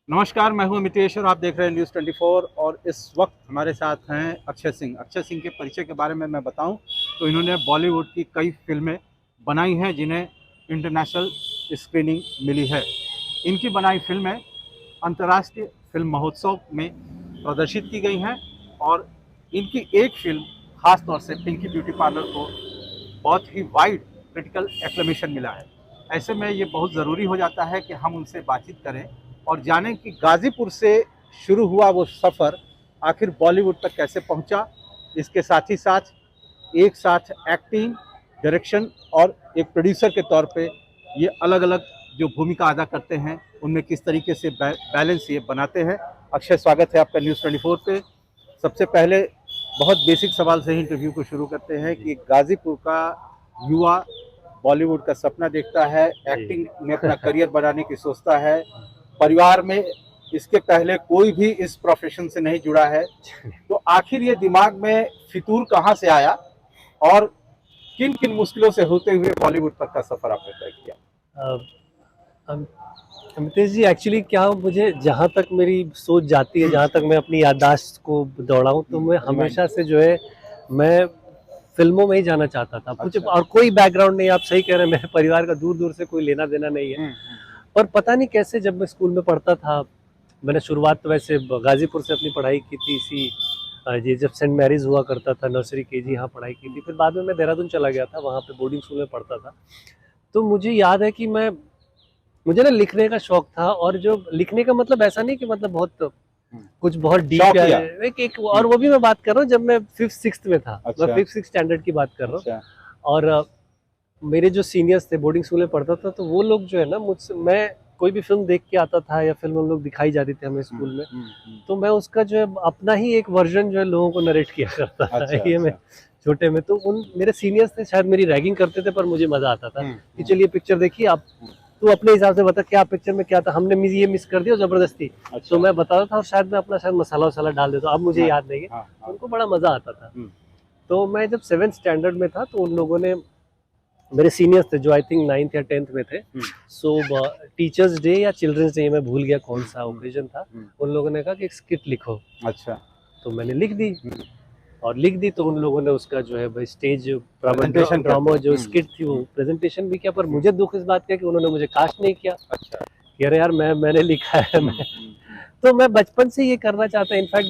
नमस्कार, मैं हूं अमितेश और आप देख रहे हैं न्यूज़ 24। और इस वक्त हमारे साथ हैं अक्षय सिंह। अक्षय सिंह के परिचय के बारे में मैं बताऊं तो इन्होंने बॉलीवुड की कई फिल्में बनाई हैं जिन्हें इंटरनेशनल स्क्रीनिंग मिली है। इनकी बनाई फिल्में अंतर्राष्ट्रीय फिल्म महोत्सव में प्रदर्शित की गई हैं और इनकी एक फिल्म खास तौर से पिंकी ब्यूटी पार्लर को बहुत ही वाइड क्रिटिकल एक्लेमेशन मिला है। ऐसे में ये बहुत ज़रूरी हो जाता है कि हम उनसे बातचीत करें और जानें कि गाज़ीपुर से शुरू हुआ वो सफ़र आखिर बॉलीवुड तक कैसे पहुंचा। इसके साथ ही साथ एक साथ एक्टिंग, डायरेक्शन और एक प्रोड्यूसर के तौर पे ये अलग अलग जो भूमिका अदा करते हैं उनमें किस तरीके से बैलेंस ये बनाते हैं। अक्षय, स्वागत है आपका न्यूज़ 24 पे। सबसे पहले बहुत बेसिक सवाल से ही इंटरव्यू को शुरू करते हैं कि गाज़ीपुर का युवा बॉलीवुड का सपना देखता है, एक्टिंग में अपना करियर बनाने की सोचता है, परिवार में इसके पहले कोई भी इस प्रोफेशन से नहीं जुड़ा है, तो आखिर ये दिमाग में फितूर कहाँ से आया और किन किन मुश्किलों से होते हुए बॉलीवुड तक का सफर आपने तय किया? अम, अमितेश जी, एक्चुअली क्या मुझे जहाँ तक मेरी सोच जाती है, जहाँ तक मैं अपनी याददाश्त को दौड़ाऊं, तो मैं हमेशा से जो है मैं फिल्मों में ही जाना चाहता था। कुछ अच्छा। और कोई बैकग्राउंड नहीं, आप सही कह रहे हैं, मेरे परिवार का दूर दूर से कोई लेना देना नहीं है। पर पता नहीं कैसे जब मैं स्कूल में पढ़ता था, मैंने शुरुआत तो वैसे गाजीपुर से अपनी पढ़ाई की थी। इसी ये जब सेंट मैरीज हुआ करता था, नर्सरी केजी यहाँ पढ़ाई की थी। फिर बाद में मैं देहरादून चला गया था, वहाँ पे बोर्डिंग स्कूल में पढ़ता था। तो मुझे याद है कि मुझे ना लिखने का शौक था। और जो लिखने का मतलब ऐसा नहीं कि मतलब बहुत कुछ बहुत डीप शौकिया। एक और वो भी मैं बात कर रहा हूँ जब मैं 5th 6th में था। अच्छा। मैं 5th 6th स्टैंडर्ड की बात कर रहा हूँ। अच्छा। और मेरे जो सीनियर्स थे, बोर्डिंग स्कूल में पढ़ता था, तो वो लोग जो है ना, मुझसे मैं कोई भी फिल्म देख के आता था या फिल्म हम लोग दिखाई जाती थी हमें स्कूल में, तो मैं उसका जो है अपना ही एक वर्जन जो है लोगों को नरेट किया करता था। अच्छा। ये मैं छोटे में, तो उन मेरे सीनियर्स थे, शायद मेरी रैगिंग करते थे, पर मुझे मजा आता था कि चलिए पिक्चर देखिए आप, तू अपने हिसाब से बता क्या पिक्चर में क्या था, हमने ये मिस कर दिया जबरदस्ती। अच्छा। तो मैं बताता था और शायद मैं अपना शायद मसाला वसाला डाल देता, अब मुझे याद नहीं है। हाँ, हाँ। उनको बड़ा मजा आता था। तो मैं जब 7th स्टैंडर्ड में था, तो उन लोगों ने, मेरे सीनियर्स थे जो आई थिंक 9th या 10th में थे, सो टीचर्स डे या चिल्ड्रंस डे, मैं भूल गया कौन सा ओकेजन था, उन लोगों ने कहा कि एक स्किट लिखो। अच्छा। तो मैंने लिख दी। और लिख दी तो उन लोगों ने उसका जो है भाई स्टेज प्रेजेंटेशन ड्रामा जो स्किट थी वो प्रेजेंटेशन भी किया। पर मुझे दुख इस बात का कि उन्होंने मुझे कास्ट नहीं किया। अच्छा। कि अरे यार, मैंने लिखा है। तो मैं बचपन से ये करना चाहता। इनफैक्ट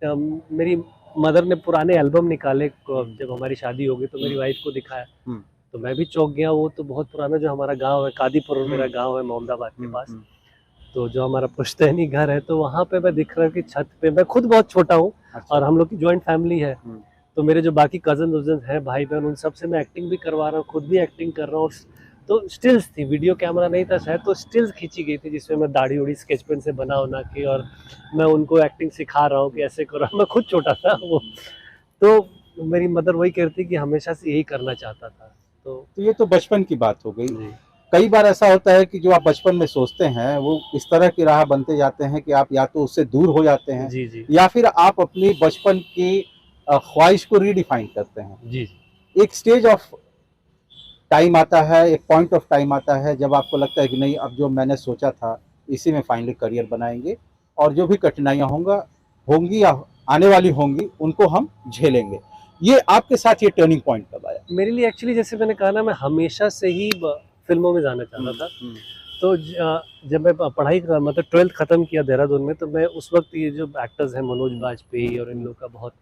जब मेरी मदर ने पुराने एल्बम निकाले, जब हमारी शादी हो गई, तो मेरी वाइफ को दिखाया, तो मैं भी चौंक गया। वो तो बहुत पुराना, जो हमारा गांव है कादीपुर, मेरा गांव है मोहम्मदाबाद के पास, तो जो हमारा पुश्तैनी घर है, तो वहाँ पे मैं दिख रहा हूँ कि छत पे, मैं खुद बहुत छोटा हूँ। अच्छा। और हम लोग की जॉइंट फैमिली है, तो मेरे जो बाकी कजन वजन हैं, भाई बहन, उन सबसे मैं एक्टिंग भी करवा रहा हूँ, खुद भी एक्टिंग कर रहा हूँ। तो स्टिल्स थी, वीडियो कैमरा नहीं था शायद, तो स्टिल्स खींची गई थी जिसमें मैं दाढ़ी उड़ी स्केच पेन से बना के, और मैं उनको एक्टिंग सिखा रहा हूँ कि ऐसे करो। मैं खुद छोटा था वो। तो मेरी मदर वही कहती कि हमेशा से यही करना चाहता था। तो ये तो बचपन की बात हो गई। कई बार ऐसा होता है कि जो आप बचपन में सोचते हैं वो इस तरह की राह बनते जाते हैं कि आप या तो उससे दूर हो जाते हैं, जी या फिर आप अपनी बचपन की ख्वाहिश को रीडिफाइन करते हैं। जी एक स्टेज ऑफ टाइम आता है, एक पॉइंट ऑफ टाइम आता है जब आपको लगता है कि नहीं, अब जो मैंने सोचा था इसी में फाइनली करियर बनाएंगे, और जो भी कठिनाइयाँ होंगी या आने वाली होंगी उनको हम झेलेंगे। ये आपके साथ ये टर्निंग पॉइंट कब आया? मेरे लिए एक्चुअली, जैसे मैंने कहा ना, मैं हमेशा से ही फिल्मों में जाना चाहता था। तो जब मैं पढ़ाई मतलब 12th खत्म किया देहरादून में, तो मैं उस वक्त ये जो एक्टर्स हैं, मनोज बाजपेयी और इन लोग का बहुत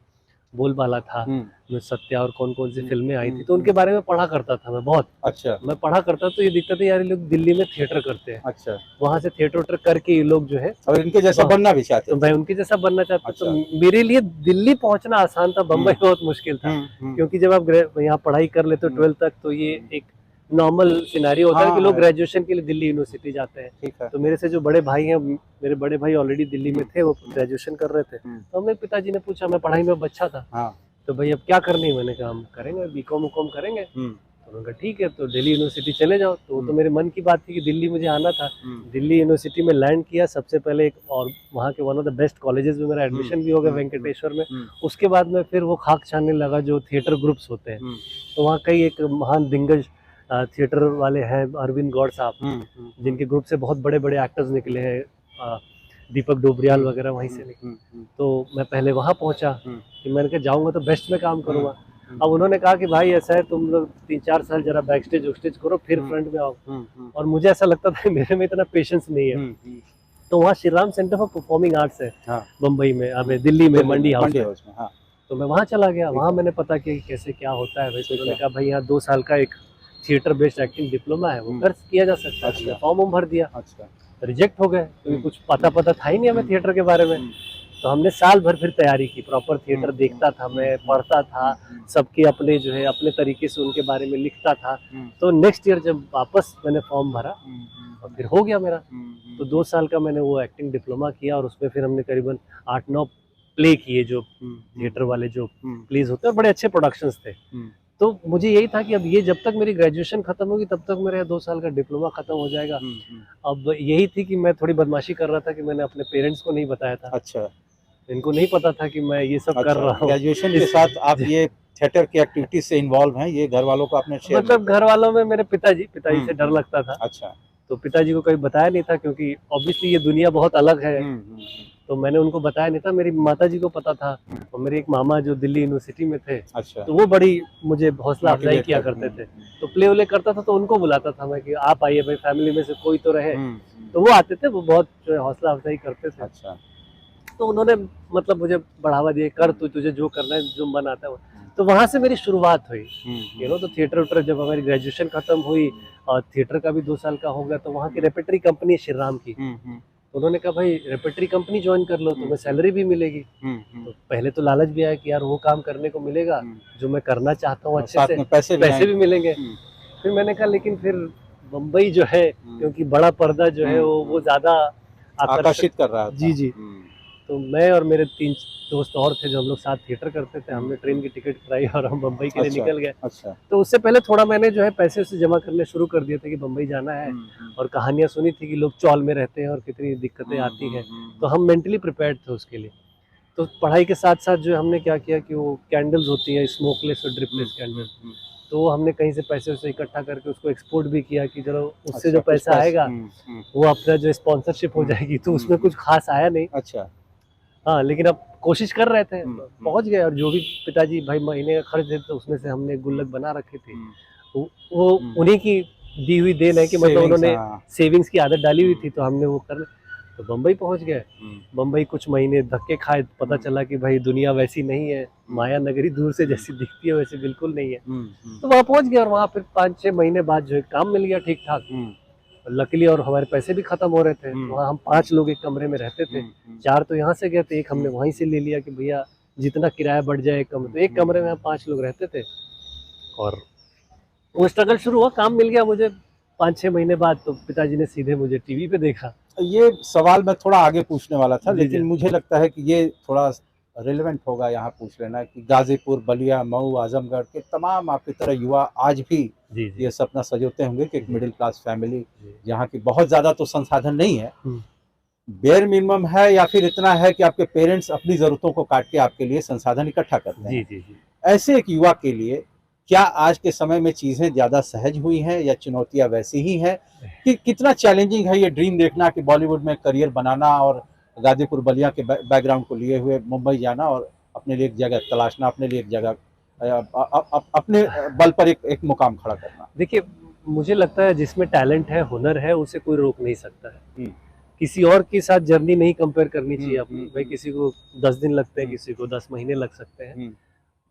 बोलबाला था, जो सत्या और कौन कौन सी फिल्में आई थी, तो उनके बारे में पढ़ा करता था मैं बहुत। अच्छा। मैं पढ़ा करता, तो ये दिखता था यार, ये लोग दिल्ली में थिएटर करते हैं। अच्छा। वहां से थिएटर करके ये लोग जो है, और इनके जैसा बनना भी चाहते तो थे। मैं उनके जैसा बनना चाहता। अच्छा। तो मेरे लिए दिल्ली पहुंचना आसान था, बम्बई बहुत मुश्किल था। क्योंकि जब आप यहाँ पढ़ाई कर लेते हो 12th तक, तो ये एक नॉर्मल सिनेरियो होता है कि लोग ग्रेजुएशन के लिए दिल्ली यूनिवर्सिटी जाते हैं। तो मेरे से जो बड़े भाई हैं, मेरे बड़े भाई ऑलरेडी दिल्ली में थे, वो ग्रेजुएशन कर रहे थे। तो हमें पिताजी ने पूछा, मैं पढ़ाई में बच्चा था, तो भाई अब क्या करनी है? मैंने कहा हम करेंगे बीकॉम उकॉम करेंगे। तो उन्होंने कहा ठीक है, तो दिल्ली यूनिवर्सिटी चले जाओ। तो वो तो मेरे मन की बात थी कि दिल्ली मुझे आना था। दिल्ली यूनिवर्सिटी में लैंड किया सबसे पहले, एक और वहाँ के one of the best colleges में मेरा एडमिशन भी हो गया, वेंकटेश्वर में। उसके बाद में फिर वो खाक छानने लगा जो थिएटर ग्रुप्स होते हैं। तो वहाँ कई एक महान दिग्गज थिएटर वाले हैं, अरविंद गौड़ साहब, जिनके ग्रुप से बहुत बड़े बड़े एक्टर्स निकले हैं। दीपक डोबरियाल वगैरह वहीं से निकले। तो मैं पहले वहाँ पहुँचा कि मैंने कहा जाऊँगा तो बेस्ट में काम करूँगा। अब उन्होंने कहा कि भाई ऐसा है, तुम लोग 3-4 साल जरा बैक स्टेज करो, फिर फ्रंट में आओ। और मुझे ऐसा लगता था मेरे में इतना पेशेंस नहीं है। तो वहाँ Shri Ram centre for performing arts है, बम्बई में, हमें दिल्ली में मंडी हाउस में। तो मैं वहाँ चला गया, वहाँ मैंने पता किया कि कैसे क्या होता है। भाई तो उन्होंने कहा भाई यहाँ 2 साल का एक थिएटर बेस्ड एक्टिंग डिप्लोमा है, वो कर किया जा सकता है। फॉर्म भर दिया, रिजेक्ट हो गए क्योंकि कुछ पता था ही नहीं हमें थिएटर के बारे में। तो हमने साल भर फिर तैयारी की, प्रॉपर थिएटर देखता था मैं, पढ़ता था, सबके अपने जो है अपने तरीके से उनके बारे में लिखता था। तो नेक्स्ट ईयर जब वापस मैंने फॉर्म भरा और फिर हो गया मेरा। तो 2 साल का मैंने वो एक्टिंग डिप्लोमा किया और उसमें फिर हमने करीबन 8-9 प्ले किए, जो थिएटर वाले जो प्लेज होते हैं, बड़े अच्छे प्रोडक्शंस थे। तो मुझे यही था कि अब ये जब तक मेरी ग्रेजुएशन खत्म होगी तब तक मेरा 2 साल का डिप्लोमा खत्म हो जाएगा। अब यही थी कि मैं थोड़ी बदमाशी कर रहा था कि मैंने अपने पेरेंट्स को नहीं बताया था। अच्छा, इनको नहीं पता था कि मैं ये सब कर रहा हूँ। ग्रेजुएशन के साथ आप ये थिएटर की एक्टिविटीज से इन्वॉल्व हैं, ये घर वालों को आपने शेयर? मतलब घर वालों में मेरे पिताजी से डर लगता था। अच्छा। तो पिताजी को कभी बताया नहीं था क्योंकि ऑब्वियसली ये दुनिया बहुत अलग है। तो मैंने उनको बताया नहीं था। मेरी माताजी को पता था और मेरे एक मामा जो दिल्ली यूनिवर्सिटी में थे। अच्छा। तो वो बड़ी मुझे हौसला अफजाई किया करते थे। तो प्ले उले करता था तो उनको बुलाता था मैं कि आप आइए भाई, फैमिली में से कोई तो रहे। तो वो आते थे, वो बहुत हौसला अफजाई करते थे। अच्छा। तो उन्होंने मतलब मुझे बढ़ावा दिया, कर तुझे जो करना है, जो मन आता है। तो वहां से मेरी शुरुआत हुई, तो थिएटर उटर जब हमारी ग्रेजुएशन खत्म हुई और थिएटर का भी 2 साल का हो गया, तो वहाँ की रेपेटरी कंपनी श्री राम की, तो उन्होंने कहा भाई रेपेटरी कंपनी ज्वाइन कर लो, तुम्हें सैलरी भी मिलेगी। तो पहले तो लालच भी आया कि यार वो काम करने को मिलेगा जो मैं करना चाहता हूँ, अच्छे से पैसे भी मिलेंगे। फिर मैंने कहा लेकिन फिर मुंबई जो है, क्योंकि बड़ा पर्दा जो है वो ज्यादा आकर्षित कर रहा था। जी। तो मैं और मेरे 3 दोस्त और थे जो हम लोग साथ थिएटर करते थे, हमने ट्रेन की टिकट कराई और हम बम्बई के लिए निकल गए। अच्छा। तो उससे पहले थोड़ा मैंने जो है पैसे से जमा करने शुरू कर दिए थे कि बम्बई जाना है, और कहानियां सुनी थी कि लोग चौल में रहते हैं और कितनी दिक्कतें आती हैं। तो हम मेंटली प्रिपेयर्ड थे उसके लिए। तो पढ़ाई के साथ साथ जो हमने क्या किया कि वो कैंडल्स होती हैं, स्मोकलेस और ड्रिपलेस कैंडल, तो हमने कहीं से पैसे उसे इकट्ठा करके उसको एक्सपोर्ट भी किया कि चलो उससे जो पैसा आएगा वो अपना जो स्पॉन्सरशिप हो जाएगी। तो उसमें कुछ खास आया नहीं। अच्छा। हाँ, लेकिन अब कोशिश कर रहे थे, पहुंच गए। और जो भी पिताजी भाई महीने का खर्च देते उसमें से हमने गुल्लक बना रखे थे, वो उन्हीं की दी हुई देन है कि मतलब उन्होंने सेविंग्स की आदत डाली हुई थी, तो हमने वो कर। तो बम्बई पहुंच गए। बम्बई कुछ महीने धक्के खाए, पता चला कि भाई दुनिया वैसी नहीं है, माया नगरी दूर से जैसी दिखती है वैसे बिल्कुल नहीं है। तो वहाँ पहुंच गया और वहाँ फिर 5-6 महीने बाद जो है काम मिल गया ठीक ठाक, लकीली। और हमारे पैसे भी खत्म हो रहे थे। वहाँ हम 5 लोग एक कमरे में रहते थे। 4 तो यहाँ से गए थे, एक हमने वहीं से ले लिया कि भैया जितना किराया बढ़ जाए एक कमरे, तो एक कमरे में हम 5 लोग रहते थे। और वो स्ट्रगल शुरू हुआ, काम मिल गया मुझे 5-6 महीने बाद। तो पिताजी ने सीधे मुझे टीवी पे देखा। ये सवाल मैं थोड़ा आगे पूछने वाला था, लेकिन मुझे लगता है कि ये थोड़ा रिलेवेंट होगा यहाँ पूछ लेना कि गाजीपुर, बलिया, मऊ, आजमगढ़ के तमाम आपकी तरह युवा आज भी ये सपना सजोते होंगे कि एक मिडिल क्लास फैमिली, जहाँ की बहुत ज़्यादा तो संसाधन नहीं है, बेयर मिनिमम है, या फिर इतना है कि आपके पेरेंट्स अपनी ज़रूरतों को काट के आपके लिए संसाधन इकट्ठा करते हैं। ऐसे एक युवा के लिए क्या आज के समय में चीज़ें ज़्यादा सहज हुई हैं या चुनौतियाँ वैसी ही हैं? कि कितना चैलेंजिंग है ये ड्रीम देखना कि बॉलीवुड में करियर बनाना और गाजीपुर बलिया के बैकग्राउंड को लिए हुए मुंबई जाना और अपने लिए एक जगह तलाशना, अपने लिए एक जगह अपने बल पर एक मुकाम खड़ा करना? देखिए, मुझे लगता है जिसमें टैलेंट है, हुनर है, उसे कोई रोक नहीं सकता है। किसी और के साथ जर्नी नहीं कंपेयर करनी चाहिए अपनी। भाई किसी को 10 दिन लगते हैं, किसी को 10 महीने लग सकते हैं,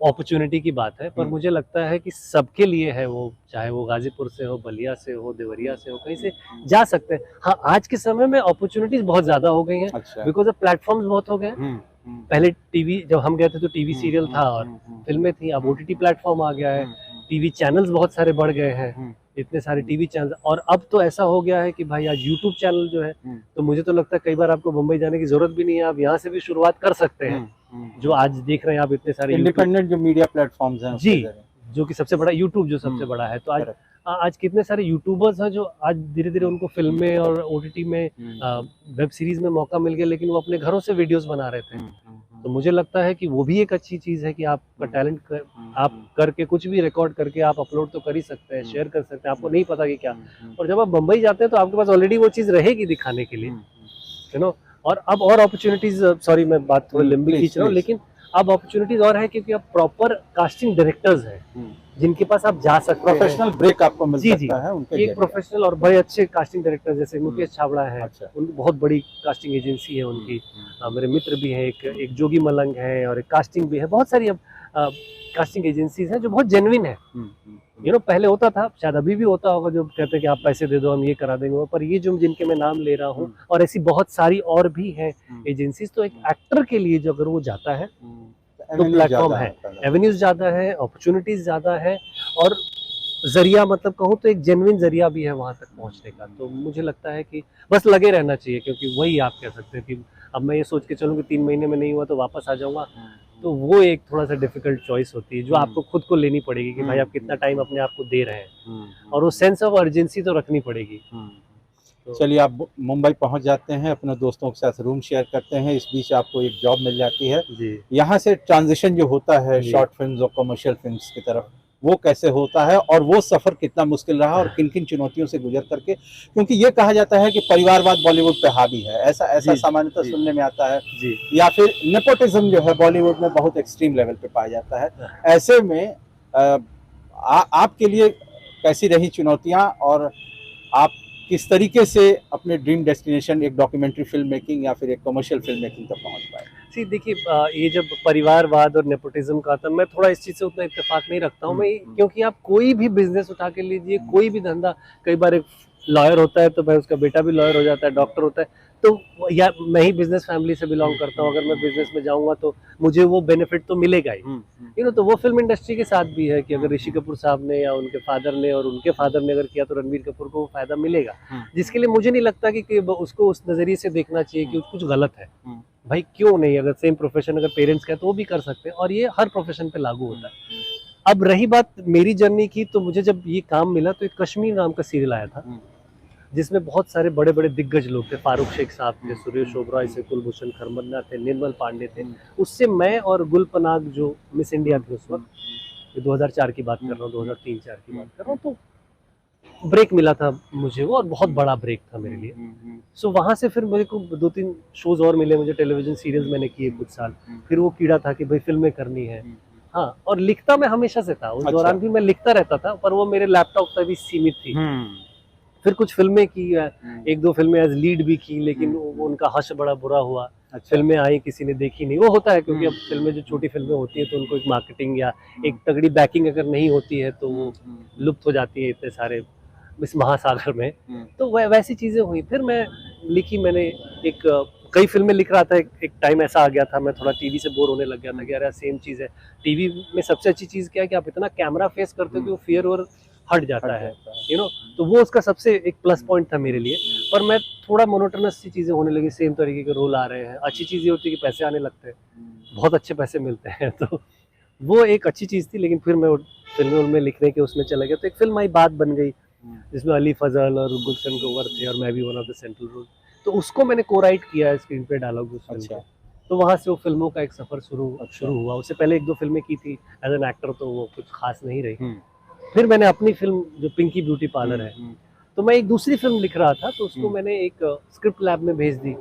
अपॉर्चुनिटी की बात है। पर मुझे लगता है कि सबके लिए है वो, चाहे वो गाजीपुर से हो, बलिया से हो, देवरिया से हो, कहीं से जा सकते हैं। हाँ, आज के समय में अपॉर्चुनिटीज बहुत ज्यादा हो गई हैं, बिकॉज ऑफ प्लेटफॉर्म्स बहुत हो गए। पहले टीवी, जब हम गए थे तो टीवी सीरियल था और फिल्में थी। अब ओटीटी प्लेटफॉर्म आ गया है, टीवी चैनल्स बहुत सारे बढ़ गए हैं, इतने सारे टीवी चैनल। और अब तो ऐसा हो गया है कि भाई आज यूट्यूब चैनल जो है, तो मुझे तो लगता है कई बार आपको मुंबई जाने की जरूरत भी नहीं है, आप यहाँ से भी शुरुआत कर सकते हैं। जो आज देख रहे हैं आप, इतने सारे इंडिपेंडेंट जो मीडिया प्लेटफॉर्म्स हैं जी, जो कि सबसे बड़ा यूट्यूब जो सबसे बड़ा है। तो आज कितने सारे यूट्यूबर्स हैं जो आज धीरे धीरे उनको फिल्में और ओटीटी में वेब सीरीज में मौका मिल गया, लेकिन वो अपने घरों से वीडियोस बना रहे थे। तो मुझे लगता है कि वो भी एक अच्छी चीज है कि आपका टैलेंट आप करके कुछ भी रिकॉर्ड करके आप अपलोड तो कर ही सकते हैं, शेयर कर सकते हैं, आपको नहीं पता कि क्या। और जब आप मुंबई जाते हैं तो आपके पास ऑलरेडी वो चीज रहेगी दिखाने के लिए। You know. और अब और अपॉर्चुनिटीज, सॉरी मैं बात थोड़ी लंबी खींच रहा हूँ, लेकिन अब अपॉर्चुनिटीज और है क्योंकि अब प्रॉपर कास्टिंग डायरेक्टर्स हैं जिनके पास आप जा सकते हैं, प्रोफेशनल ब्रेक आपको मिल जी सकता है उनके एक प्रोफेशनल और बड़े अच्छे कास्टिंग डायरेक्टर जैसे मुकेश छाबड़ा है। अच्छा। उनकी बहुत बड़ी कास्टिंग एजेंसी है उनकी। मेरे मित्र भी हैं, एक जोगी मलंग है और एक कास्टिंग भी है। बहुत सारी अब कास्टिंग एजेंसीज हैं जो बहुत जेन्युइन है। यू नो पहले होता था, शायद अभी भी होता होगा, जो कहते हैं कि आप पैसे दे दो हम ये करा देंगे, पर ये जो जिनके मैं नाम ले रहा हूँ और ऐसी बहुत सारी और भी हैं एजेंसीज, तो एक एक्टर के लिए जो अगर वो जाता है तो प्लेटफॉर्म है, एवेन्यूज ज्यादा है, अपॉर्चुनिटीज ज्यादा है और जरिया मतलब कहूँ तो एक जेन्युइन जरिया भी है वहां तक पहुंचने का। तो मुझे लगता है कि बस लगे रहना चाहिए, क्योंकि वही आप कह सकते हैं कि अब मैं ये सोच के चलूँ कि 3 महीने में नहीं हुआ तो वापस आ जाऊंगा, तो वो एक थोड़ा सा डिफिकल्ट चॉइस होती है जो आपको खुद को लेनी पड़ेगी कि भाई आप कितना टाइम अपने आप को दे रहे हैं, और वो सेंस ऑफ अर्जेंसी तो रखनी पड़ेगी। तो चलिए आप मुंबई पहुंच जाते हैं, अपने दोस्तों के साथ रूम शेयर करते हैं, इस बीच आपको एक जॉब मिल जाती है जी। यहाँ से ट्रांजिशन जो होता है शॉर्ट फिल्म्स और कमर्शियल फिल्म्स की तरफ, वो कैसे होता है और वो सफर कितना मुश्किल रहा और किन किन चुनौतियों से गुजर करके, क्योंकि ये कहा जाता है कि परिवारवाद बॉलीवुड पे हावी है, ऐसा सामान्यतः सुनने में आता है जी। या फिर नेपोटिज्म जो है बॉलीवुड में बहुत एक्सट्रीम लेवल पे पाया जाता है। ऐसे में आपके लिए कैसी रही चुनौतियां और आप किस तरीके से अपने ड्रीम डेस्टिनेशन, एक डॉक्यूमेंट्री फिल्म मेकिंग या फिर एक कमर्शियल फिल्म मेकिंग तक पहुंच पाए? जी देखिए, ये जब परिवारवाद और नेपोटिज्म का था, मैं थोड़ा इस चीज़ से उतना इत्तेफाक नहीं रखता हूँ मैं, क्योंकि आप कोई भी बिजनेस उठा के लीजिए, कोई भी धंधा, कई बार एक लॉयर होता है तो भाई उसका बेटा भी लॉयर हो जाता है, डॉक्टर होता है, तो या मैं ही बिजनेस फैमिली से बिलोंग करता हूँ, अगर मैं बिजनेस में जाऊंगा तो मुझे वो बेनिफिट तो मिलेगा ही, यू नो। तो वो फिल्म इंडस्ट्री के साथ भी है कि अगर ऋषि कपूर साहब ने या उनके फादर ने और उनके फादर ने अगर किया तो रणबीर कपूर को वो फायदा मिलेगा, जिसके लिए मुझे नहीं लगता कि उसको उस नजरिए से देखना चाहिए कि कुछ गलत है। भाई क्यों नहीं, अगर सेम प्रोफेशन अगर पेरेंट्स का है तो वो भी कर सकते हैं, और ये हर प्रोफेशन पे लागू होता है। अब रही बात मेरी जर्नी की, तो मुझे जब ये काम मिला तो एक कश्मीर नाम का सीरियल आया था जिसमें बहुत सारे बड़े बड़े दिग्गज लोग थे, फारूक शेख साहब थे, सुरेश ओबरॉय से, कुलभूषण खरबंदा थे, निर्मल पांडे थे, उससे मैं और गुल पनाग जो मिस इंडिया थी उस वक्त, 2004 की बात कर रहा हूँ, 2003-4 की बात कर रहा हूँ, तो ब्रेक मिला था मुझे वो, और बहुत बड़ा ब्रेक था मेरे लिए। सो वहाँ से फिर मेरे को 2-3 शोज और मिले मुझे, टेलीविजन सीरियल्स मैंने किए कुछ साल, फिर वो कीड़ा था कि भाई फिल्में करनी है। हाँ, और लिखता मैं हमेशा से था, उस दौरान भी मैं लिखता रहता था, पर वो मेरे लैपटॉप तक भी सीमित थी। फिर कुछ फिल्में की, 1-2 फिल्में एज लीड भी की, लेकिन उनका हश बड़ा बुरा हुआ। फिल्में आई, किसी ने देखी नहीं, वो होता है क्योंकि अब फिल्में जो छोटी फिल्में होती है तो उनको एक मार्केटिंग या एक तगड़ी बैकिंग अगर नहीं होती है तो वो लुप्त हो जाती है इतने सारे इस महासागर में। तो वैसी चीजें हुई। फिर मैं लिखी, मैंने एक कई फिल्में लिख रहा था, एक टाइम ऐसा आ गया था मैं थोड़ा टीवी से बोर होने लग गया था कि यार सेम चीज है। टीवी में सबसे अच्छी चीज क्या है कि आप इतना कैमरा फेस करते हो कि वो फियर और हट जाता है, यू नो। तो वो उसका सबसे एक प्लस पॉइंट था मेरे लिए। पर मैं थोड़ा मोनोटोनस सी चीजें होने लगी, सेम तरीके के रोल आ रहे हैं। अच्छी चीज ये होती है कि पैसे आने लगते हैं, बहुत अच्छे पैसे मिलते हैं, तो वो एक अच्छी चीज थी। लेकिन फिर मैं फिल्में उनमें लिखने के उसमें चला गया, तो एक फिल्म आई बात बन गई जिसमें अली फजल और गुलशन ग्रोवर थे और मैं भी one of the central role. तो उसको मैंने को-राइट किया है, स्क्रीन पे डाला उस फिल्म को। तो वहाँ से वो फिल्मों का एक सफर शुरू हुआ। उससे पहले 1-2 फिल्में की थी एज एन एक्टर, तो वो कुछ खास नहीं रही। फिर मैंने अपनी फिल्म जो पिंकी ब्यूटी पार्लर है, तो मैं एक दूसरी फिल्म लिख रहा था, तो उसको मैंने एक स्क्रिप्ट लैब में भेज दी,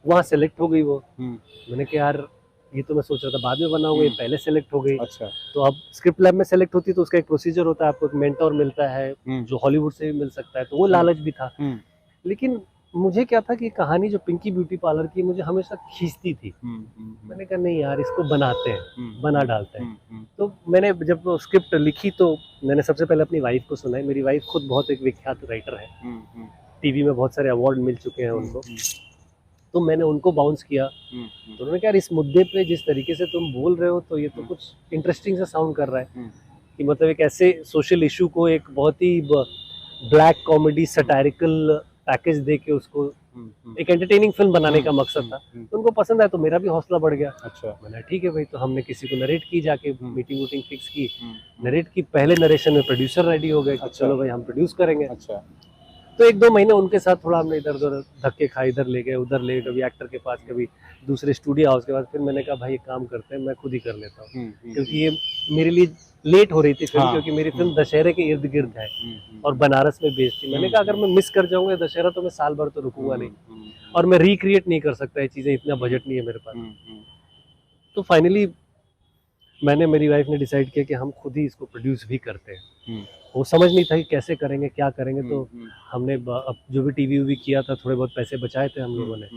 वहाँ सेलेक्ट हो गई वो। मैंने कहा यार ये तो मैं सोच रहा था बाद में बनाऊंगा, ये पहले सेलेक्ट हो गई। अच्छा। तो अब स्क्रिप्ट लैब में सेलेक्ट होती है तो उसका एक प्रोसीजर होता है, आपको एक मेंटोर मिलता है जो हॉलीवुड से भी मिल सकता है, तो वो लालच भी था। लेकिन मुझे क्या था कि कहानी जो पिंकी ब्यूटी पार्लर की मुझे हमेशा खींचती थी। मैंने कहा नहीं यार इसको बनाते हैं, बना डालते हैं। तो मैंने जब स्क्रिप्ट लिखी तो मैंने सबसे पहले अपनी वाइफ को सुनाई। मेरी वाइफ खुद बहुत एक विख्यात राइटर है, टीवी में बहुत सारे अवार्ड मिल चुके हैं उनको। तो मैंने उनको बाउंस किया, तो उन्होंने कहा इस मुद्दे पे जिस तरीके से तुम बोल रहे हो तो ये तो कुछ इंटरेस्टिंग सा साउंड कर रहा है कि मतलब एक ऐसे सोशल इशू को एक बहुत ही ब्लैक कॉमेडी सटायरिकल पैकेज दे के उसको एक एंटरटेनिंग फिल्म बनाने का मकसद था। तो उनको पसंद आया तो मेरा भी हौसला बढ़ गया। अच्छा। मैंने ठीक है भाई, तो हमने किसी को नरेट की, जाके मीटिंग वूटिंग फिक्स की, नरेट की। पहले नरेशन में प्रोड्यूसर रेडी हो गए, चलो भाई हम प्रोड्यूस करेंगे। अच्छा। तो 1-2 महीने उनके साथ थोड़ा हमने इधर उधर धक्के खाए, इधर ले गए उधर ले गए, कभी एक्टर के पास, कभी दूसरे स्टूडियो हाउस के पास। फिर मैंने कहा भाई एक काम करते हैं, मैं खुद ही कर लेता हूँ, क्योंकि ये मेरे लिए लेट हो रही थी फिल्म, क्योंकि मेरी फिल्म दशहरे के इर्द गिर्द है और बनारस में बेस्ड थी। मैंने कहा अगर मैं मिस कर जाऊंगा दशहरा तो मैं साल भर तो रुकूंगा नहीं, और मैं रिक्रिएट नहीं कर सकता ये चीजें, इतना बजट नहीं है मेरे पास। तो फाइनली मैंने, मेरी वाइफ ने डिसाइड किया कि हम खुद ही इसको प्रोड्यूस भी करते हैं। वो समझ नहीं था कि कैसे करेंगे, क्या करेंगे। तो हमने अब जो भी टीवी वी किया था, थोड़े बहुत पैसे बचाए थे हम लोगों ने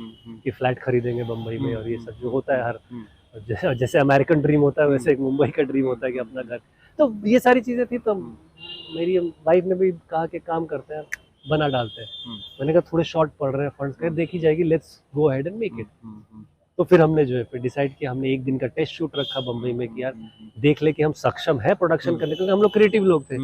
कि फ्लैट खरीदेंगे बम्बई में, और ये सब जो होता है हर जैसे अमेरिकन ड्रीम होता है वैसे एक मुंबई का ड्रीम होता है कि अपना घर। तो ये सारी चीज़ें थी। तो मेरी वाइफ ने भी कहा कि काम करते हैं, बना डालते हैं। मैंने कहा थोड़े शॉर्ट पड़ रहे हैं फंड्स के, देखी जाएगी, let's go ahead and make it. तो फिर हमने जो है फिर डिसाइड किया, हमने एक दिन का टेस्ट शूट रखा बम्बई में कि यार देख ले कि हम सक्षम है प्रोडक्शन करने, क्योंकि हम लोग क्रिएटिव लोग थे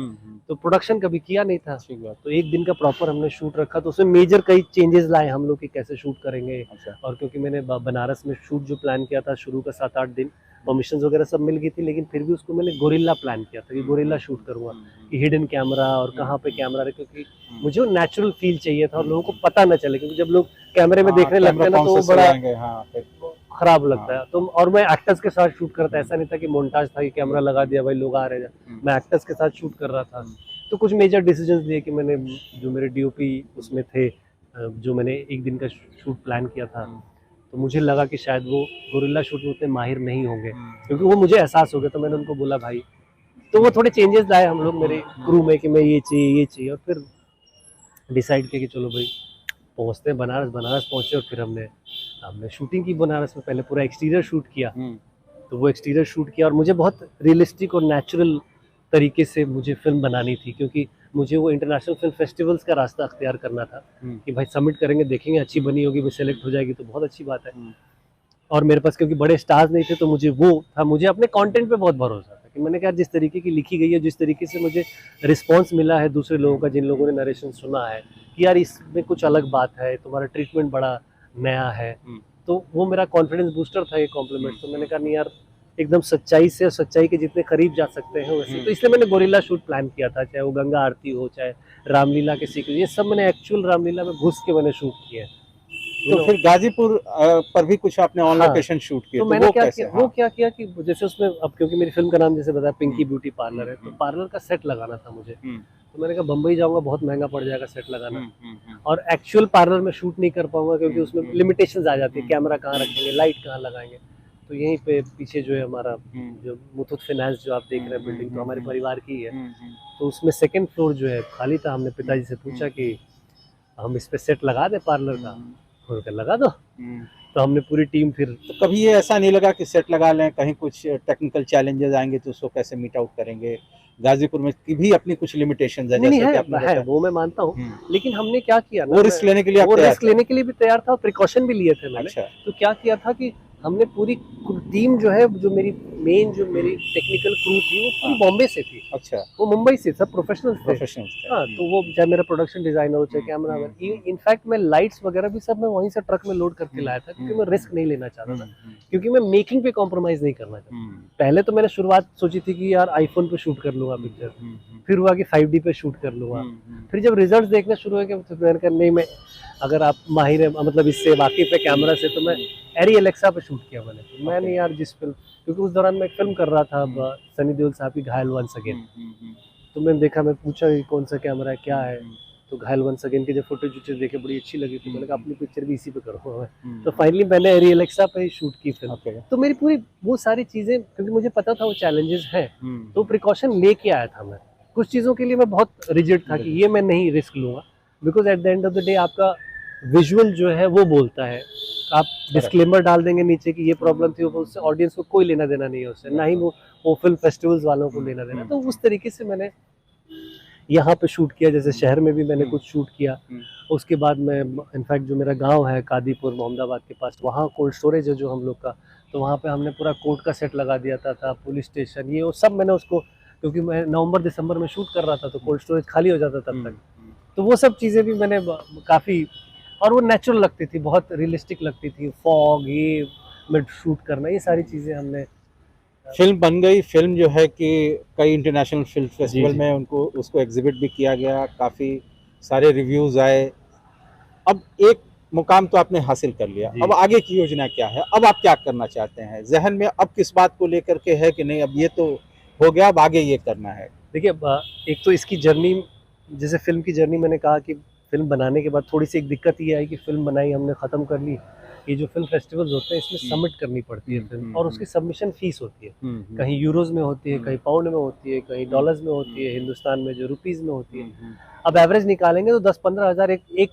तो प्रोडक्शन कभी किया नहीं था। तो एक दिन का प्रॉपर हमने शूट रखा। तो उसमें मेजर कई चेंजेस लाए हम लोग कि कैसे शूट करेंगे। और क्योंकि मैंने बनारस में शूट जो प्लान किया था शुरू का 7-8 दिन, परमिशन वगैरह सब मिल गई थी, लेकिन फिर भी उसको मैंने गोरिल्ला प्लान किया था कि गोरिल्ला शूट करूंगा, कि हिडन कैमरा और कहाँ पे कैमरा रहे, क्योंकि मुझे वो नेचुरल फील चाहिए था और लोगों को पता न चले, क्योंकि जब लोग कैमरे में देखने लगते हैं ना तो वो बड़ा खराब लगता है। तो और मैं एक्टर्स के साथ शूट करता, ऐसा नहीं था कि मोन्टाज था कि कैमरा लगा दिया भाई लोग आ रहे हैं, मैं एक्टर्स के साथ शूट कर रहा था। तो कुछ मेजर डिसीजंस लिए कि मैंने, जो मेरे डीओपी उसमें थे, जो मैंने एक दिन का शूट प्लान किया था, तो मुझे लगा कि शायद वो गोरिल्ला शूट में उतने माहिर नहीं होंगे, क्योंकि वो मुझे एहसास हो गया। तो मैंने उनको बोला भाई, तो वो थोड़े चेंजेस लाए हम लोग मेरे क्रू में कि मैं ये चाहिए, और फिर डिसाइड किया कि चलो भाई पहुँचते हैं बनारस। बनारस पहुँचे और फिर हमने शूटिंग की बनारस में। पहले पूरा एक्सटीरियर शूट किया, तो वो एक्सटीरियर शूट किया, और मुझे बहुत रियलिस्टिक और नेचुरल तरीके से मुझे फिल्म बनानी थी, क्योंकि मुझे वो इंटरनेशनल फिल्म फेस्टिवल्स का रास्ता अख्तियार करना था कि भाई सबमिट करेंगे, देखेंगे अच्छी बनी होगी, वो सेलेक्ट हो जाएगी तो बहुत अच्छी बात है। और मेरे पास क्योंकि बड़े स्टार्स नहीं थे, तो मुझे वो था, मुझे अपने कंटेंट पे बहुत भरोसा था कि मैंने कहा जिस तरीके की लिखी गई है, जिस तरीके से मुझे रिस्पांस मिला है दूसरे लोगों का, जिन लोगों ने नरेशन सुना है कि यार इसमें कुछ अलग बात है, तुम्हारा ट्रीटमेंट बड़ा नया है, तो वो मेरा कॉन्फिडेंस बूस्टर था ये कॉम्प्लीमेंट। तो मैंने कहा नहीं यार, एकदम सच्चाई से, और सच्चाई के जितने करीब जा सकते हैं वैसे। तो इसलिए मैंने गोरिल्ला शूट प्लान किया था, चाहे वो गंगा आरती हो, चाहे रामलीला के सीक्वेंस, ये सब मैंने एक्चुअल रामलीला में घुस के मैंने शूट किया है। तो फिर गाजीपुर पर भी कुछ आपने ऑन लोकेशन शूट किया, तो मैंने क्या किया, वो क्या किया कि जैसे उसमें, अब क्योंकि मेरी फिल्म का नाम जैसे बताया पिंकी ब्यूटी पार्लर है, तो पार्लर का सेट लगाना था मुझे। तो मैंने कहा बम्बई जाऊंगा, बहुत महंगा पड़ जाएगा सेट लगाना, और एक्चुअल पार्लर में शूट नहीं कर पाऊंगा, क्योंकि उसमें लिमिटेशंस आ जाती है, कैमरा कहाँ रखेंगे, लाइट कहाँ लगाएंगे। तो यहीं पे पीछे जो है हमारा जो मुथूट फाइनेंस जो आप देख रहे हैं बिल्डिंग, तो हमारे परिवार की है, तो उसमें 2nd फ्लोर जो है खाली था। हमने पिताजी से पूछा कि हम इस पे सेट लगा दें पार्लर का, उन्होंने लगा दो। तो हमने पूरी टीम फिर, तो कभी ये ऐसा नहीं लगा कि सेट लगा लें, कहीं कुछ टेक्निकल चैलेंजेस आएंगे तो उसको कैसे मीट आउट करेंगे? गाजीपुर में की भी अपनी कुछ लिमिटेशंस है, नहीं है, वो मैं मानता हूँ, लेकिन हमने क्या किया ना, वो रिस्क लेने के लिए, वो रिस्क लेने के लिए भी तैयार था, और प्रिकॉशन भी लिए थे मैंने। अच्छा। तो क्या किया था कि हमने पूरी टीम जो है, जो मेरी मेरी टेक्निकल क्रू थी, वो पूरी बॉम्बे से थी। अच्छा। वो मुंबई से सब प्रोफेशनल्स थे। हाँ, तो वो चाहे मेरा प्रोडक्शन डिजाइनर हो, चाहे कैमरामैन, इनफैक्ट मैं लाइट्स वगैरह भी सब मैं वहीं से ट्रक में लोड करके लाया था, क्योंकि मैं रिस्क नहीं लेना चाहता था, क्योंकि मैं मेकिंग पे कॉम्प्रोमाइज नहीं करना चाहता। पहले तो मैंने शुरुआत सोची थी कि यार आईफोन पे शूट कर लूंगा पिक्चर, फिर हुआ कि 5D पे शूट कर लूंगा। फिर जब रिजल्ट देखना शुरू हो गया, तो मैंने कहा नहीं, मैं अगर आप माहिर है, मतलब इससे वाकिफ है कैमरा से, तो मैं एरी एलेक्सा पे शूट किया मैंने। तो मैंने यार जिस फिल्म, क्योंकि उस दौरान मैं एक फिल्म कर रहा था सनी देओल साहब की, घायल वंस अगेन। तो मैंने देखा, मैं पूछा कि कौन सा कैमरा है, क्या है, तो घायल वंस अगेन की जब फुटेज देखे बड़ी अच्छी लगी, तो मैंने कहा अपनी पिक्चर भी इसी पे करूँगा मैं। तो फाइनली मैंने एरी एलेक्सा पे ही शूट की फिल्म। तो मेरी पूरी वो सारी चीज़ें, क्योंकि मुझे पता था वो चैलेंजेस हैं, तो प्रिकॉशन लेके आया था मैं। कुछ चीज़ों के लिए मैं बहुत रिजिड था कि ये मैं नहीं रिस्क लूँगा, because at the end of the day आपका विजुअल जो है वो बोलता है। आप डिस्क्लेमर डाल देंगे नीचे कि ये प्रॉब्लम थी, उससे ऑडियंस को कोई लेना देना नहीं है उससे, ना ही वो फिल्म फेस्टिवल्स वालों को लेना देना। तो उस तरीके से मैंने यहाँ पे शूट किया, जैसे शहर में भी मैंने कुछ शूट किया। उसके बाद मैं, इनफैक्ट जो मेरा गांव है कादीपुर मोहम्मदाबाद के पास, वहाँ कोल्ड स्टोरेज है जो हम लोग का, तो वहाँ पे हमने पूरा कोर्ट का सेट लगा दिया था पुलिस स्टेशन, ये वो सब मैंने उसको, क्योंकि मैं नवंबर दिसंबर में शूट कर रहा था, तो कोल्ड स्टोरेज खाली हो जाता तब तक। तो वो सब चीज़ें भी मैंने काफ़ी, और वो नेचुरल लगती थी, बहुत रियलिस्टिक लगती थी, फॉग ये में शूट करना, ये सारी चीज़ें हमने। फिल्म बन गई, फिल्म जो है कि कई इंटरनेशनल फिल्म फेस्टिवल में उसको एग्जिबिट भी किया गया, काफ़ी सारे रिव्यूज आए, अब एक मुकाम तो आपने हासिल कर लिया, जी। अब आगे की योजना क्या है? अब आप क्या करना चाहते हैं? ज़हन में अब किस बात को लेकर के है कि नहीं अब ये तो हो गया, अब आगे ये करना है? देखिए एक तो इसकी जर्नी, जैसे फ़िल्म की जर्नी मैंने कहा कि फ़िल्म बनाने के बाद थोड़ी-सी एक दिक्कत ये आई कि फ़िल्म बनाई हमने ख़त्म कर ली। ये जो फ़िल्म फेस्टिवल्स होते हैं इसमें सबमिट करनी पड़ती है फ़िल्म, और उसकी सबमिशन फ़ीस होती है। कहीं यूरोज़ में होती है, कहीं पाउंड में होती है, कहीं डॉलर्स में होती है, हिंदुस्तान में जो रुपीज़ में होती है। अब एवरेज निकालेंगे तो 10-15 हज़ार एक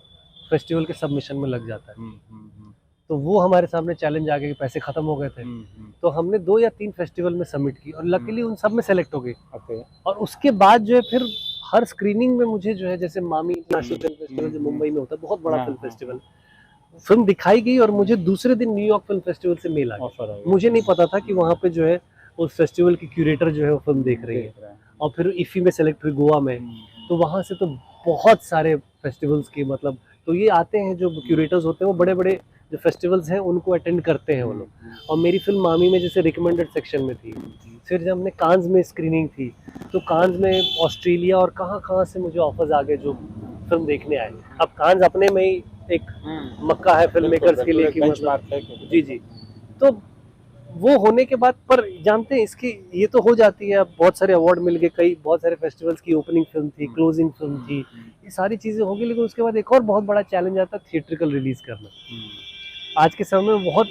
फेस्टिवल के सबमिशन में लग जाता है। तो वो हमारे सामने चैलेंज आ गया कि पैसे खत्म हो गए थे। तो हमने 2 या 3 फेस्टिवल में सबमिट की और लकीली उन सब में सेलेक्ट हो गई। ओके। और उसके बाद जो है फिर हर स्क्रीनिंग में मुझे जो है, जैसे मामी इंटरनेशनल फिल्म फेस्टिवल जो मुंबई में होता है, बहुत बड़ा हाँ, फिल्म हाँ, फेस्टिवल, फिल्म दिखाई गई और मुझे दूसरे दिन न्यूयॉर्क फिल्म फेस्टिवल से मेल आ ऑफर आ गया। गया। मुझे नहीं पता था कि वहाँ पे जो है उस फेस्टिवल की क्यूरेटर जो है वो फिल्म देख रही है। रहे हैं। और फिर इफ़ी में सेलेक्ट हुई गोवा में। तो वहाँ से तो बहुत सारे फेस्टिवल्स की मतलब, तो ये आते हैं जो क्यूरेटर्स होते हैं वो बड़े-बड़े जो फेस्टिवल्स हैं उनको अटेंड करते हैं वो लोग। और मेरी फिल्म मामी में जैसे रिकमेंडेड सेक्शन में थी। फिर जब हमने कांस में स्क्रीनिंग थी तो कांस में ऑस्ट्रेलिया और कहाँ-कहाँ से मुझे ऑफर्स आ गए जो फिल्म देखने आए। अब कांस अपने में ही एक मक्का है फिल्म मेकर्स के लिए कि मतलब जी, जी। तो वो होने के बाद, पर जानते हैं इसकी ये तो हो जाती है, अब बहुत सारे अवार्ड मिल गए, कई बहुत सारे फेस्टिवल्स की ओपनिंग फिल्म थी, क्लोजिंग फिल्म थी, ये सारी चीज़ें हो गई, लेकिन उसके बाद एक और बहुत बड़ा चैलेंज आता है थिएट्रिकल रिलीज करना। आज के समय में बहुत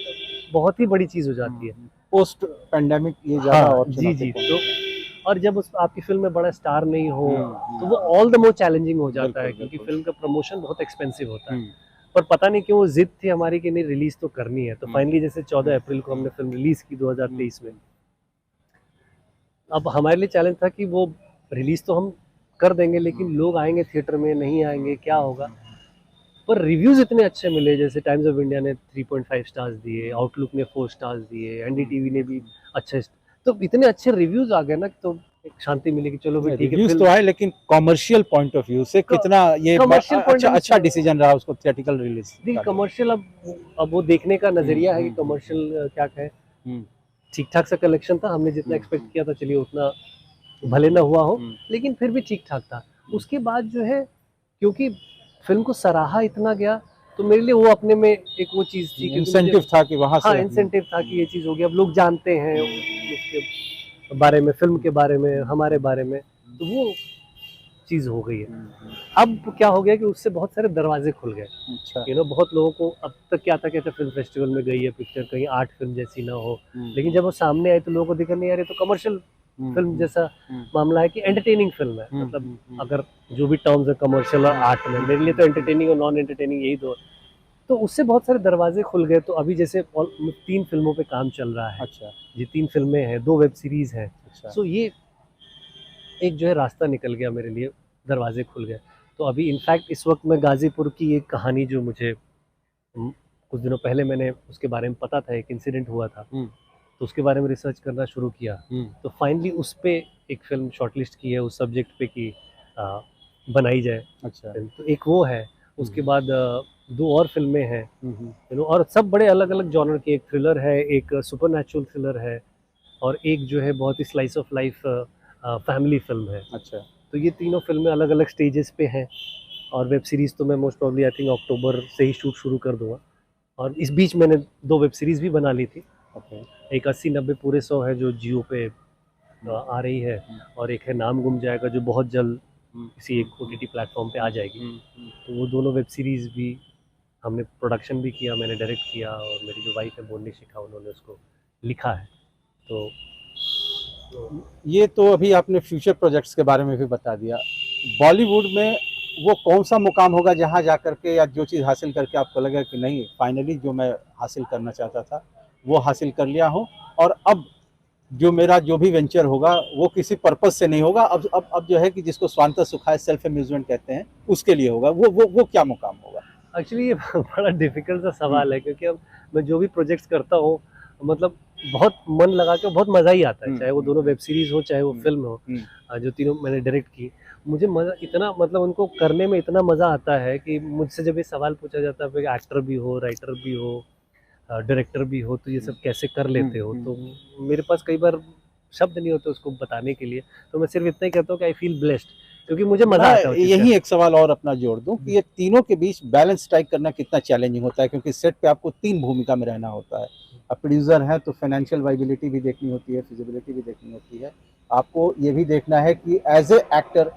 बहुत ही बड़ी चीज़ हो जाती है। पोस्ट पैंडेमिक ये ज़्यादा हाँ, और जी, जी। चुनौतीपूर्ण तो और जब उस आपकी फिल्म में बड़ा स्टार नहीं हो हम्म, तो वो ऑल द मोर चैलेंजिंग हो जाता है, बिल्कुल, क्योंकि बिल्कुल। फिल्म का प्रमोशन बहुत एक्सपेंसिव होता है। पर पता नहीं क्यों वो जिद थी हमारी कि नहीं रिलीज तो करनी है, तो फाइनली जैसे 14 अप्रैल को हमने फिल्म रिलीज की 2023 में। अब हमारे लिए चैलेंज था कि वो रिलीज तो हम कर देंगे, लेकिन लोग आएंगे थिएटर में, नहीं आएंगे, क्या होगा। पर रिव्यूज इतने अच्छे मिले, जैसे टाइम्स ऑफ इंडिया ने 3.5 स्टार्स दिए, आउटलुक ने 4 स्टार्स दिए, एनडीटीवी ने भी अच्छे, तो इतने अच्छे रिव्यूज आ गए ना, तो एक शांति मिली कि चलो भी ठीक है। रिव्यूज तो आए, लेकिन कॉमर्शियल पॉइंट ऑफ व्यू से कितना ये कमर्शियल पॉइंट अच्छा ऑफ अच्छा व्यू डिसीजन रहा उसको थिएटिकल रिलीज देखिए, का? कमर्शियल अब वो देखने का नजरिया है कि कमर्शियल क्या कहें। ठीक ठाक सा कलेक्शन था, हमने जितना एक्सपेक्ट किया था, चलिए उतना भले ना हुआ हो, लेकिन फिर भी ठीक ठाक था। उसके बाद जो है, क्योंकि फिल्म को सराहा इतना गया, तो मेरे लिए वो अपने में एक वो चीज़ थी, क्योंकि इंसेंटिव था कि वहां हाँ से इंसेंटिव था कि ये चीज़ हो गई, अब लोग जानते हैं उसके बारे में, फिल्म के बारे में, हमारे बारे में, तो वो चीज़ हो गई है। अब क्या हो गया कि उससे बहुत सारे दरवाजे खुल गए। अच्छा। बहुत लोगों को अब तक क्या था, कहते फिल्म फेस्टिवल में गई है पिक्चर, कहीं आर्ट फिल्म जैसी ना हो, लेकिन जब वो सामने आई तो लोगों को दिखा नहीं, यार ये तो कमर्शियल फिल्म जैसा मामला है, कि एंटरटेनिंग फिल्म है। मतलब अगर जो भी टर्म्स है कमर्शियल और आर्ट में, मेरे लिए तो एंटरटेनिंग और नॉन एंटरटेनिंग यही दो, तो उससे बहुत सारे दरवाजे खुल गए। तो अभी जैसे 3 फिल्मों पे काम चल रहा है। अच्छा। ये 3 फिल्में हैं, 2 वेब सीरीज हैं। अच्छा। सो ये एक जो है रास्ता निकल गया मेरे लिए, दरवाजे खुल गए। तो अभी इनफैक्ट इस वक्त मैं गाजीपुर की एक कहानी जो मुझे कुछ दिनों पहले मैंने उसके बारे में पता था, एक इंसिडेंट हुआ था, तो उसके बारे में रिसर्च करना शुरू किया। तो फाइनली उस पे एक फिल्म शॉर्टलिस्ट की है, उस सब्जेक्ट पे कि बनाई जाए। अच्छा। तो एक वो है, उसके बाद 2 और फिल्में हैं, और सब बड़े अलग अलग जॉनर की। एक थ्रिलर है, एक सुपरनैचुरल थ्रिलर है, और एक जो है बहुत ही slice of life family film है। अच्छा। तो ये तीनों फिल्में अलग अलग स्टेजेस पे हैं, और वेब सीरीज़ तो मैं मोस्ट प्रॉब्ली आई थिंक अक्टूबर से ही शूट शुरू कर दूंगा। और इस बीच मैंने 2 वेब सीरीज़ भी बना ली थी। एक 80-90 पूरे 100 है जो जियो पे आ रही है, और एक है नाम गुम जाएगा जो बहुत जल्द किसी एक OTT प्लेटफॉर्म पे आ जाएगी। तो वो दोनों वेब सीरीज़ भी हमने प्रोडक्शन भी किया, मैंने डायरेक्ट किया, और मेरी जो वाइफ है बोलने शिखा, उन्होंने उसको लिखा है। तो ये तो अभी आपने फ्यूचर प्रोजेक्ट्स के बारे में भी बता दिया। बॉलीवुड में वो कौन सा मुकाम होगा जहाँ जा करके, या जो चीज़ हासिल करके आपको लगा कि नहीं फाइनली जो मैं हासिल करना चाहता था वो हासिल कर लिया हूँ, और अब जो मेरा जो भी वेंचर होगा वो किसी पर्पस से नहीं होगा, अब जो है कि जिसको स्वांतः सुखाय सेल्फ अम्यूजमेंट कहते हैं उसके लिए होगा, वो क्या मुकाम होगा? एक्चुअली ये बड़ा डिफिकल्ट सा सवाल है, क्योंकि अब मैं जो भी प्रोजेक्ट्स करता हूँ, मतलब बहुत मन लगा के, बहुत मज़ा ही आता है, चाहे वो दोनों वेब सीरीज़ हो, चाहे वो फिल्म हो, जो तीनों मैंने डायरेक्ट की। मुझे मज़ा इतना, मतलब उनको करने में इतना मज़ा आता है कि मुझसे जब ये सवाल पूछा जाता है कि एक्टर भी हो, राइटर भी हो, डायरेक्टर भी हो, तो ये सब कैसे कर लेते हो, तो मेरे पास कई बार शब्द नहीं होते उसको बताने के लिए। तो मैं सिर्फ इतना ही कहता हूँ कि आई फील ब्लेस्ड क्योंकि मुझे मजा आता है वो मैं चीज़ यही एक सवाल और अपना जोड़ दूं कि ये तीनों के बीच बैलेंस स्ट्राइक करना कितना चैलेंजिंग होता है, क्योंकि सेट पे आपको 3 भूमिका में रहना होता है। अब प्रोड्यूसर है तो फाइनेंशियल वाइबिलिटी भी देखनी होती है, फिजिबिलिटी भी देखनी होती है। आपको ये भी देखना है कि एज ए एक्टर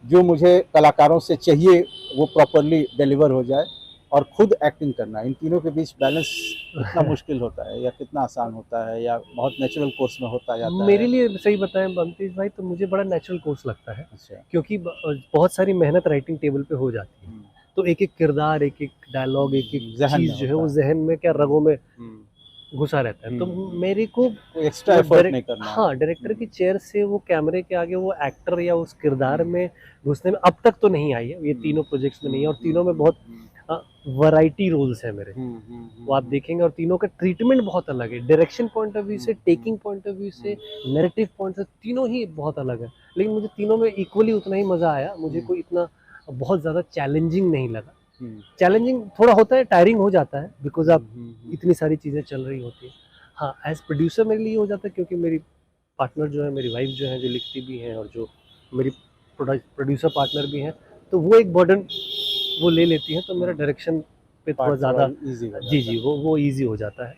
जो मुझे कलाकारों से चाहिए वो प्रॉपरली डिलीवर हो जाए, और खुद एक्टिंग करना, इन तीनों के बीच बैलेंस कितना है। मुश्किल होता है, या कितना आसान होता है, या बहुत नेचुरल कोर्स में होता जाता मेरे है? लिए सही बताएं बंतीश भाई, तो मुझे बड़ा नेचुरल कोर्स लगता है, अच्छा। क्योंकि बहुत सारी मेहनत राइटिंग टेबल पे हो जाती है। तो एक एक किरदार, एक एक डायलॉग, एक एक जहन चीज़ में जो है होता वो है। जहन में क्या रगों में हम्म। घुसा रहता है। तो हम्म। मेरे को कोई एक्स्ट्रा वो एफर्ट नहीं करना है। हाँ, डायरेक्टर की चेयर से वो कैमरे के आगे वो एक्टर या उस किरदार में घुसने में अब तक तो नहीं आई है, ये तीनों प्रोजेक्ट्स में नहीं है, और तीनों में बहुत वैरायटी रोल्स है मेरे। वो आप देखेंगे, और तीनों का ट्रीटमेंट बहुत अलग है, डायरेक्शन पॉइंट ऑफ व्यू से, टेकिंग पॉइंट ऑफ व्यू से, नैरेटिव पॉइंट से, तीनों ही बहुत अलग है। लेकिन मुझे तीनों में इक्वली उतना ही मजा आया, मुझे कोई इतना बहुत ज़्यादा चैलेंजिंग नहीं लगा। चैलेंजिंग थोड़ा होता है, टायरिंग हो जाता है, बिकॉज आप इतनी सारी चीज़ें चल रही होती है। हाँ, एज प्रोड्यूसर मेरे लिए हो जाता है, क्योंकि मेरी पार्टनर जो है, मेरी वाइफ जो है, जो लिखती भी हैं और जो मेरी प्रोड्यूसर पार्टनर भी हैं, तो वो एक बर्डन वो ले लेती हैं, तो मेरा डायरेक्शन पे थोड़ा ज़्यादा इजी हो जी जाता जी है। वो ईज़ी हो जाता है।